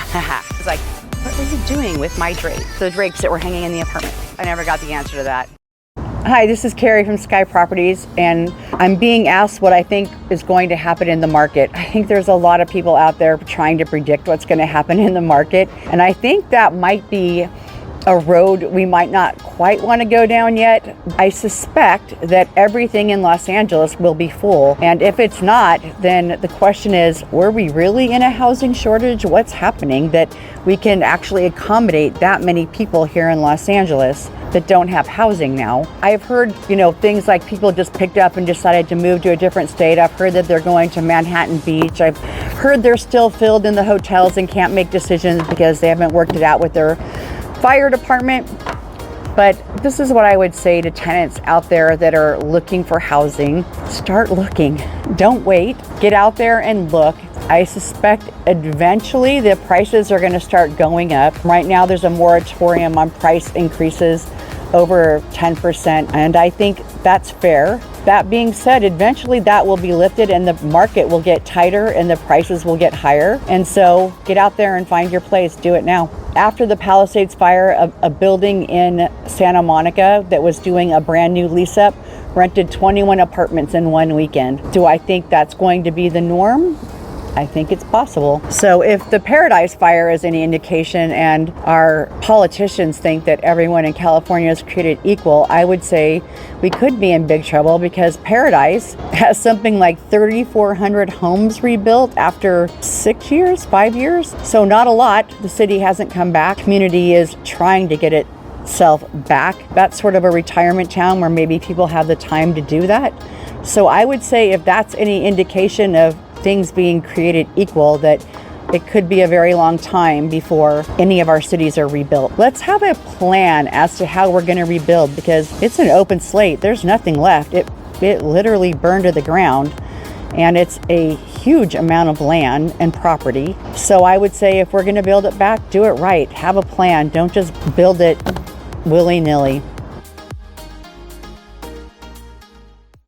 It's like, what were you doing with my drapes? The drapes that were hanging in the apartment. I never got the answer to that. Hi, this is Kari from Sky Properties, and I'm being asked what I think is going to happen in the market. I think there's a lot of people out there trying to predict what's going to happen in the market, and I think that might be a road we might not quite want to go down yet. I suspect that everything in Los Angeles will be full, and if it's not, then the question is, were we really in a housing shortage? What's happening that we can actually accommodate that many people here in Los Angeles that don't have housing now? I've heard, things like people just picked up and decided to move to a different state. I've heard that they're going to Manhattan Beach. I've heard they're still filled in the hotels and can't make decisions because they haven't worked it out with their fire department. But this is what I would say to tenants out there that are looking for housing. Start looking. Don't wait. Get out there and look. I suspect eventually the prices are going to start going up. Right now there's a moratorium on price increases over 10%, and I think that's fair. That being said, eventually that will be lifted and the market will get tighter and the prices will get higher. And so get out there and find your place. Do it now. After the Palisades fire, a building in Santa Monica that was doing a brand new lease up rented 21 apartments in one weekend. Do I think that's going to be the norm? I think it's possible. So if the Paradise fire is any indication and our politicians think that everyone in California is created equal, I would say we could be in big trouble, because Paradise has something like 3,400 homes rebuilt after 5 years. So not a lot. The city hasn't come back. Community is trying to get itself back. That's sort of a retirement town where maybe people have the time to do that. So I would say if that's any indication of things being created equal, that it could be a very long time before any of our cities are rebuilt. Let's have a plan as to how we're going to rebuild, because it's an open slate. There's nothing left. It literally burned to the ground, and it's a huge amount of land and property. So I would say if we're going to build it back, do it right. Have a plan. Don't just build it willy-nilly.